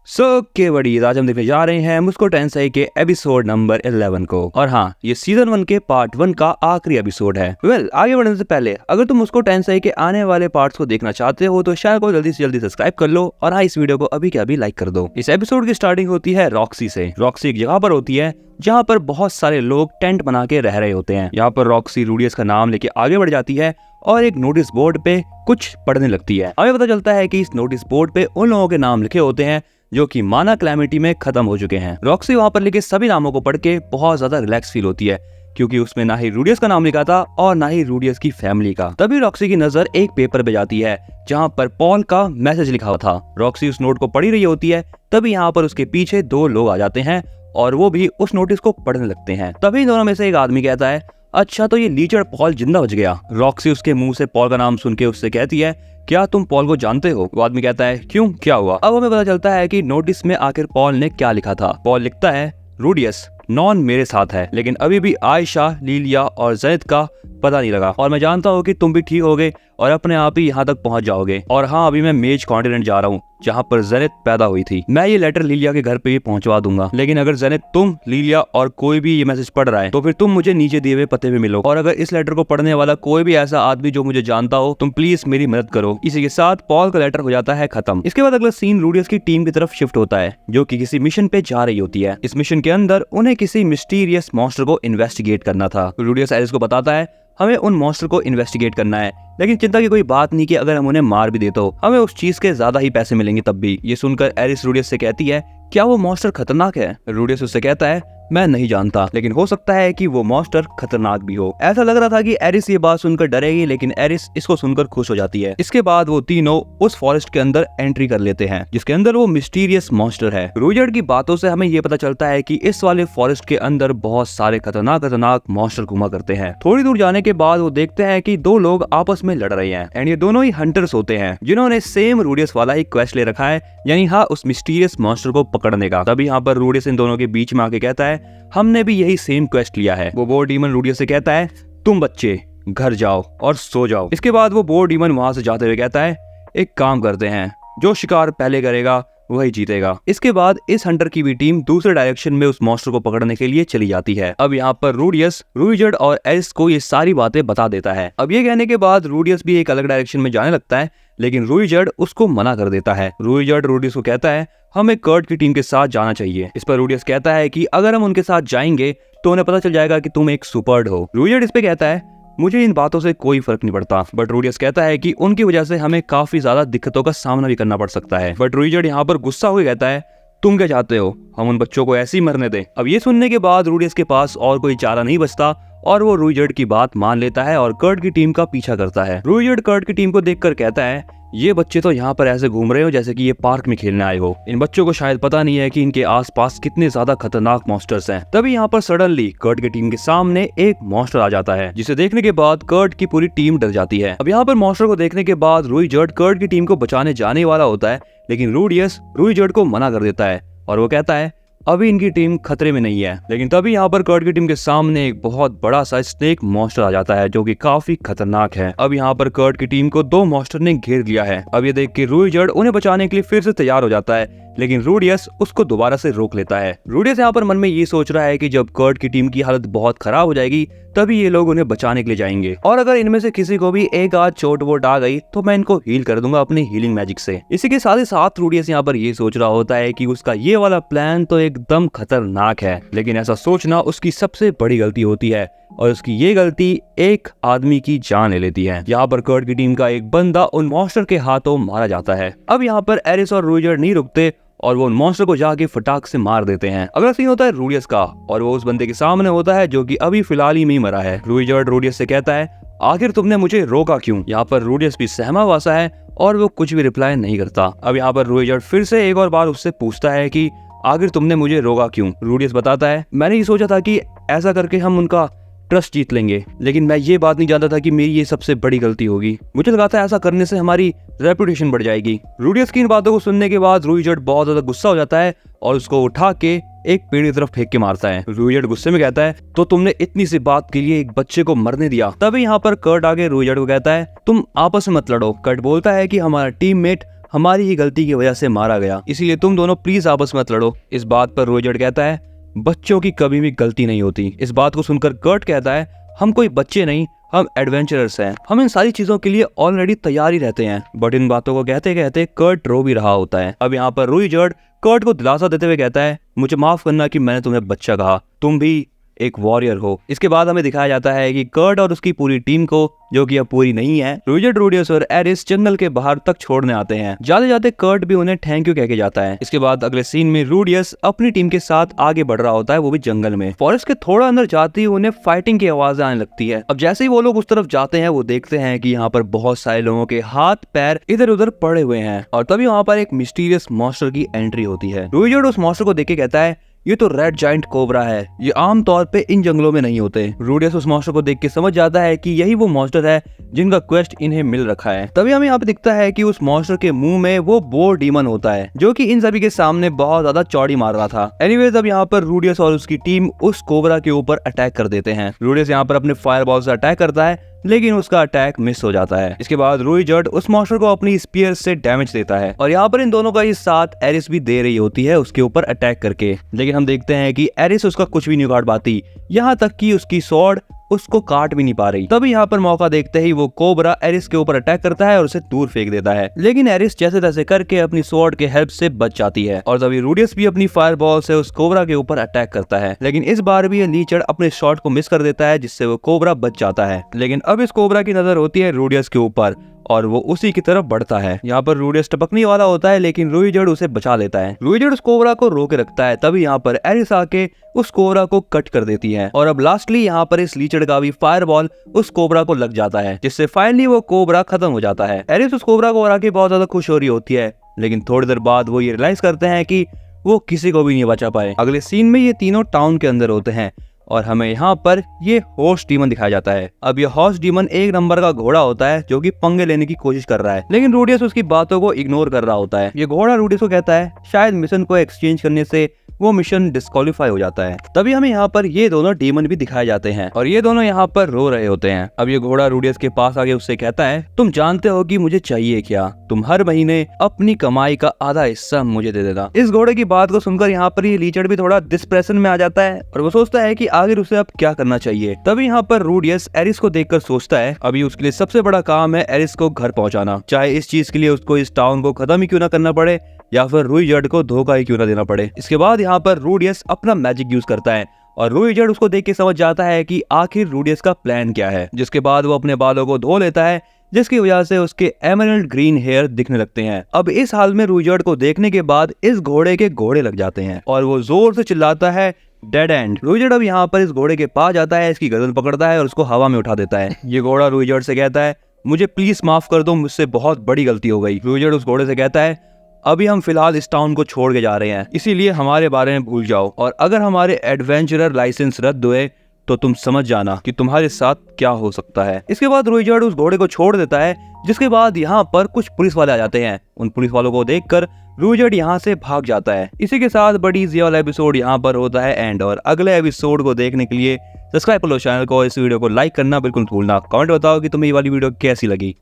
के बड़ी आज हम देखने जा रहे हैं मुस्को टेंसाई के एपिसोड नंबर 11 को। और हाँ, ये सीजन 1 के पार्ट 1 का आखिरी एपिसोड है। आगे बढ़ने से पहले अगर तुम मुस्को टेंसाई के आने वाले पार्ट्स को देखना चाहते हो तो चैनल को जल्दी से जल्दी सब्सक्राइब कर लो और हाँ, इस वीडियो को अभी के अभी लाइक कर दो। इस एपिसोड की स्टार्टिंग होती है रॉक्सी से। रॉक्सी एक जगह पर होती है जहाँ पर बहुत सारे लोग टेंट बना के रह रहे होते हैं। यहाँ पर रॉक्सी रूडियस का नाम लेके आगे बढ़ जाती है और एक नोटिस बोर्ड पे कुछ पढ़ने लगती है। हमें पता चलता है कि इस नोटिस बोर्ड पे उन लोगों के नाम लिखे होते हैं जो कि माना क्लैमिटी में खत्म हो चुके हैं। रॉक्सी वहाँ पर लिखे सभी नामों को पढ़ के बहुत ज्यादा रिलैक्स फील होती है क्योंकि उसमें ना ही रूडियस का नाम लिखा था और ना ही रूडियस की फैमिली का। तभी रॉक्सी की नजर एक पेपर पे जाती है जहाँ पर पॉल का मैसेज लिखा हुआ था। रॉक्सी उस नोट को पढ़ रही होती है, तभी यहाँ पर उसके पीछे दो लोग आ जाते हैं और वो भी उस नोटिस को पढ़ने लगते हैं। तभी दोनों में से एक आदमी कहता है, अच्छा तो ये लीचड़ पॉल जिंदा बच गया। रॉक्सी उसके मुंह से पॉल का नाम सुन के उससे कहती है, क्या तुम पॉल को जानते हो? वो आदमी कहता है, क्यों, क्या हुआ? अब हमें पता चलता है कि नोटिस में आखिर पॉल ने क्या लिखा था। पॉल लिखता है, रूडियस नॉन मेरे साथ है, लेकिन अभी भी आयशा, लीलिया और जैद का पता नहीं लगा और मैं जानता हूँ कि तुम भी ठीक होगे और अपने आप ही यहाँ तक पहुँच जाओगे। और हाँ, अभी मैं मेज कॉन्टिनेंट जा रहा हूँ जहाँ पर जेनेट पैदा हुई थी। मैं ये लेटर लीलिया के घर पे भी पहुँचवा दूंगा, लेकिन अगर जेनेट, तुम, लीलिया और कोई भी ये मैसेज पढ़ रहा है तो फिर तुम मुझे नीचे दिए हुए पते पे मिलो और अगर इस लेटर को पढ़ने वाला कोई भी ऐसा आदमी जो मुझे जानता हो, तुम प्लीज मेरी मदद करो। इसी के साथ पॉल का लेटर हो जाता है खत्म। इसके बाद अगला सीन रूडियस की टीम की तरफ शिफ्ट होता है जो कि किसी मिशन पे जा रही होती है। इस मिशन के अंदर उन्हें किसी मिस्टीरियस मॉन्स्टर को इन्वेस्टिगेट करना था। रूडियस एरिस को बताता है, हमें उन मॉन्स्टर को इन्वेस्टिगेट करना है, लेकिन चिंता की कोई बात नहीं कि अगर हम उन्हें मार भी दे तो हमें उस चीज के ज्यादा ही पैसे मिलेंगे तब भी। ये सुनकर एरिस रूडियस से कहती है, क्या वो मॉन्स्टर खतरनाक है? रूडियस उससे कहता है, मैं नहीं जानता, लेकिन हो सकता है कि वो मॉन्स्टर खतरनाक भी हो। ऐसा लग रहा था कि एरिस ये बात सुनकर डरेगी, लेकिन एरिस इसको सुनकर खुश हो जाती है। इसके बाद वो तीनों उस फॉरेस्ट के अंदर एंट्री कर लेते हैं जिसके अंदर वो मिस्टीरियस मॉन्स्टर है। रूजर्ड की बातों से हमें ये पता चलता है कि इस वाले फॉरेस्ट के अंदर बहुत सारे खतरनाक मॉन्स्टर घुमा करते हैं। थोड़ी दूर जाने के बाद वो देखते हैं कि दो लोग आपस में लड़ रहे हैं एंड ये दोनों ही हंटर्स होते हैं जिन्होंने सेम रूडियस वाला ही क्वेस्ट ले रखा है, यानी हाँ, उस मिस्टीरियस मॉन्स्टर को पकड़ने का। तभी यहाँ पर रूडियस इन दोनों के बीच में आके कहता है, हमने भी यही सेम क्वेस्ट लिया है। वो बोर डीमन रूडियस से कहता है, तुम बच्चे घर जाओ और सो जाओ। इसके बाद वो बोर डीमन वहां से जाते हुए कहता है, एक काम करते हैं, जो शिकार पहले करेगा वही जीतेगा। इसके बाद इस हंटर की भी टीम दूसरे डायरेक्शन में उस मॉन्स्टर को पकड़ने के लिए चली जाती है। अब यहाँ पर रूडियस रूइजर्ड और एरिस को ये सारी बातें बता देता है। अब ये कहने के बाद रूडियस भी एक अलग डायरेक्शन में जाने लगता है, लेकिन रूइजर्ड उसको मना कर देता है। रूइजर्ड रूडियस को कहता है, हमें कर्ट की टीम के साथ जाना चाहिए। इस पर रूडियस कहता है कि अगर हम उनके साथ जाएंगे तो उन्हें पता चल जाएगा कि तुम एक सुपर्ड हो। रूइजर्ड इस पे कहता है, मुझे इन बातों से कोई फर्क नहीं पड़ता, बट रूडियस कहता है कि उनकी वजह से हमें काफी ज्यादा दिक्कतों का सामना भी करना पड़ सकता है। बट रूडियस यहाँ पर गुस्सा हुए कहता है, तुम क्या चाहते हो, हम उन बच्चों को ऐसे ही मरने दें? अब ये सुनने के बाद रूडियस के पास और कोई चारा नहीं बचता और वो रूइजर्ड की बात मान लेता है और कर्ट की टीम का पीछा करता है। रूइजर्ड कर्ट की टीम को देखकर कहता है, ये बच्चे तो यहाँ पर ऐसे घूम रहे हो जैसे कि ये पार्क में खेलने आए हो। इन बच्चों को शायद पता नहीं है कि इनके आसपास कितने ज्यादा खतरनाक मॉन्स्टर्स हैं। तभी यहाँ पर सडनली कर्ट की टीम के सामने एक मॉन्स्टर आ जाता है जिसे देखने के बाद कर्ट की पूरी टीम डर जाती है। अब यहाँ पर मॉन्स्टर को देखने के बाद रूइजर्ड कर्ट की टीम को बचाने जाने वाला होता है, लेकिन रूडियस रूइजर्ड को मना कर देता है और वो कहता है, अभी इनकी टीम खतरे में नहीं है। लेकिन तभी यहाँ पर कर्ट की टीम के सामने एक बहुत बड़ा सा स्नेक मॉन्स्टर आ जाता है जो कि काफी खतरनाक है। अब यहाँ पर कर्ट की टीम को दो मॉन्स्टर ने घेर लिया है। अब ये देख के रूइजर्ड उन्हें बचाने के लिए फिर से तैयार हो जाता है, लेकिन रूडियस उसको दोबारा से रोक लेता है। रूडियस यहाँ पर मन में ये सोच रहा है कि जब कर्ट की टीम की हालत बहुत खराब हो जाएगी तभी ये लोग उन्हें बचाने के लिए जाएंगे और अगर इनमें से किसी को भी एक आध चोट वोट आ गई तो मैं इनको हील कर दूंगा अपने हीलिंग मैजिक से। इसी के साथ ही साथ रूडियस यहाँ पर ये सोच रहा होता है कि उसका ये वाला प्लान तो एकदम खतरनाक है, लेकिन ऐसा सोचना उसकी सबसे बड़ी गलती होती है और उसकी ये गलती एक आदमी की जान ले लेती है। यहाँ पर कर्ट की टीम का एक बंदा उन मॉन्स्टर के हाथों मारा जाता है। अब यहाँ पर एरिस और रूइजर्ड नहीं रुकते और वो उन मॉन्स्टर को जाके फटाक से मार देते हैं। अगला सीन होता है रूडियस का और वो उस बंदे के सामने होता है जो कि अभी फिलहाल ही में मरा है। रूइजर्ड रूडियस से कहता है, आखिर तुमने मुझे रोका क्यों? यहाँ पर रूडियस भी सहमा हुआ सा है और वो कुछ भी रिप्लाई नहीं करता। अब यहाँ पर रूइजर्ड फिर से एक और बार उससे पूछता है कि आखिर तुमने मुझे रोका क्यों? रूडियस बताता है, मैंने ये सोचा था कि ऐसा करके हम उनका ट्रस्ट जीत लेंगे, लेकिन मैं ये बात नहीं जानता था कि मेरी ये सबसे बड़ी गलती होगी। मुझे लगा था ऐसा करने से हमारी रेपुटेशन बढ़ जाएगी। रूडियस की इन बातों को सुनने के बाद रूइजर्ड बहुत ज्यादा गुस्सा हो जाता है और उसको उठा के एक पेड़ की तरफ फेंक के मारता है। रूइजर्ड गुस्से में कहता है, तो तुमने इतनी सी बात के लिए एक बच्चे को मरने दिया? तभी यहाँ पर कर्ट आगे रूइजर्ड को कहता है, तुम आपस में मत लड़ो। कर्ट बोलता है कि हमारा टीममेट हमारी ही गलती की वजह से मारा गया, इसीलिए तुम दोनों प्लीज आपस में मत लड़ो। इस बात पर रोजर्ड कहता है बच्चों की कभी भी गलती नहीं होती। इस बात को सुनकर कर्ट कहता है हम कोई बच्चे नहीं, हम एडवेंचरर्स हैं, हम इन सारी चीजों के लिए ऑलरेडी तैयार ही रहते हैं। बट इन बातों को कहते कहते कर्ट रो भी रहा होता है। अब यहाँ पर रोजर्ड कर्ट को दिलासा देते हुए कहता है मुझे माफ करना कि मैंने तुम्हें बच्चा कहा, तुम भी एक वॉरियर हो। इसके बाद हमें दिखाया जाता है कि कर्ट और उसकी पूरी टीम को, जो कि अब पूरी नहीं है, रोजर्ड, रूडियस और एरिस जंगल के बाहर तक छोड़ने आते हैं। जाते जाते कर्ट भी उन्हें थैंक यू कह के जाता है। इसके बाद अगले सीन में रूडियस अपनी टीम के साथ आगे बढ़ रहा होता है, वो भी जंगल में। फॉरेस्ट के थोड़ा अंदर जाते ही उन्हें फाइटिंग की आवाज आने लगती है। अब जैसे ही वो लोग उस तरफ जाते हैं वो देखते हैं कि यहाँ पर बहुत सारे लोगों के हाथ पैर इधर उधर पड़े हुए हैं और तभी वहाँ पर एक मिस्टीरियस मॉन्स्टर की एंट्री होती है। रूजर्ड उस मॉन्स्टर को देख के कहता है ये तो रेड जाइंट कोबरा है, ये आम तौर पे इन जंगलों में नहीं होते। रूडियस उस मॉन्स्टर को देख के समझ जाता है कि यही वो मॉन्स्टर है जिनका क्वेस्ट इन्हें मिल रखा है। तभी हमें यहाँ पे दिखता है कि उस मॉन्स्टर के मुंह में वो बोर डीमन होता है जो कि इन सभी के सामने बहुत ज्यादा चौड़ी मार रहा था। एनीवेज अब यहाँ पर रूडियस और उसकी टीम उस कोबरा के ऊपर अटैक कर देते हैं। रूडियस यहाँ पर अपने फायरबॉल से अटैक करता है लेकिन उसका अटैक मिस हो जाता है। इसके बाद रूजर्ड उस मॉन्स्टर को अपनी स्पीयर से डैमेज देता है और यहाँ पर इन दोनों का ही साथ एरिस भी दे रही होती है उसके ऊपर अटैक करके, लेकिन हम देखते हैं कि एरिस उसका कुछ भी नहीं उखाड़ पाती, यहाँ तक कि उसकी स्वॉर्ड उसको काट भी नहीं पा रही। तभी यहाँ पर मौका देखते ही वो कोबरा एरिस के ऊपर अटैक करता है और उसे दूर फेंक देता है, लेकिन एरिस जैसे तैसे करके अपनी स्वॉर्ड के हेल्प से बच जाती है। और तभी रूडियस भी अपनी फायरबॉल से उस कोबरा के ऊपर अटैक करता है, लेकिन इस बार भी ये लीचड़ अपने शॉट को मिस कर देता है जिससे वो कोबरा बच जाता है। लेकिन अब इस कोबरा की नजर होती है रूडियस के ऊपर और वो उसी की तरफ बढ़ता है। यहाँ पर रूडियस टपकने वाला होता है लेकिन रूजर्ड उसे बचा लेता है। रूजर्ड उस कोबरा को रोके रखता है, तभी यहाँ पर एरिस आके उस कोबरा को कट कर देती है और अब लास्टली यहाँ पर इस लीचड़ का भी फायरबॉल उस कोबरा को लग जाता है जिससे फाइनली वो कोबरा खत्म हो जाता है। एरिस उस कोबरा को हरा के बहुत ज्यादा खुश हो रही होती है, लेकिन थोड़ी देर बाद वो ये रियलाइज करते हैं कि वो किसी को भी नहीं बचा पाए। अगले सीन में ये तीनों टाउन के अंदर होते हैं और हमें यहाँ पर ये हॉर्स डीमन दिखाया जाता है। अब ये हॉर्स डीमन एक नंबर का घोड़ा होता है जो कि पंगे लेने की कोशिश कर रहा है, लेकिन रूडियस उसकी बातों को इग्नोर कर रहा होता है। ये घोड़ा रूडियस को कहता है शायद मिशन को एक्सचेंज करने से वो मिशन डिस्क्वालीफाई हो जाता है। तभी हमें यहाँ पर ये दोनों डीमन भी दिखाए जाते हैं और ये दोनों यहाँ पर रो रहे होते हैं। अब ये घोड़ा रूडियस के पास आके उससे कहता है तुम जानते हो कि मुझे चाहिए क्या, तुम हर महीने अपनी कमाई का आधा हिस्सा मुझे दे देना। इस घोड़े की बात को सुनकर यहाँ पर ये लीचड़ भी थोड़ा डिस्प्रेशन में आ जाता है और वो सोचता है कि आखिर उसे अब क्या करना चाहिए। तभी यहाँ पर रूडियस एरिस को देखकर सोचता है अभी उसके लिए सबसे बड़ा काम है एरिस को घर पहुंचाना, चाहे इस चीज के लिए उसको इस टाउन को खत्म ही क्यों ना करना पड़े या फिर रूजर्ड को धोखा ही क्यों ना देना पड़े। इसके बाद यहाँ पर रूडियस अपना मैजिक यूज करता है और रूजर्ड उसको देख के समझ जाता है कि आखिर रूडियस का प्लान क्या है, जिसके बाद वो अपने बालों को धो लेता है जिसकी वजह से उसके एमरल्ड ग्रीन हेयर दिखने लगते हैं। अब इस हाल में रूजर्ड को देखने के बाद इस घोड़े के घोड़े लग जाते हैं और वो जोर से चिल्लाता है डेड एंड। रूजर्ड अब यहाँ पर इस घोड़े के पास जाता है, इसकी गर्दन पकड़ता है और उसको हवा में उठा देता है। ये घोड़ा रूजर्ड से कहता है मुझे प्लीज माफ कर दो, मुझसे बहुत बड़ी गलती हो गई। रूजर्ड उस घोड़े से कहता है अभी हम फिलहाल इस टाउन को छोड़ के जा रहे हैं, इसीलिए हमारे बारे में भूल जाओ और अगर हमारे एडवेंचरर लाइसेंस रद्द हुए तो तुम समझ जाना कि तुम्हारे साथ क्या हो सकता है। इसके बाद रूजर्ड उस घोड़े को छोड़ देता है, जिसके बाद यहाँ पर कुछ पुलिस वाले आ जाते हैं। उन पुलिस वालों को देखकर रूजर्ड यहाँ से भाग जाता है। इसी के साथ बड़ी ये वाला एपिसोड यहाँ पर होता है एंड। और अगले एपिसोड को देखने के लिए सब्सक्राइब कर लो चैनल को, इस वीडियो को लाइक करना बिल्कुल भूलना, कमेंट बताओ कि तुम्हें ये वाली वीडियो कैसी लगी।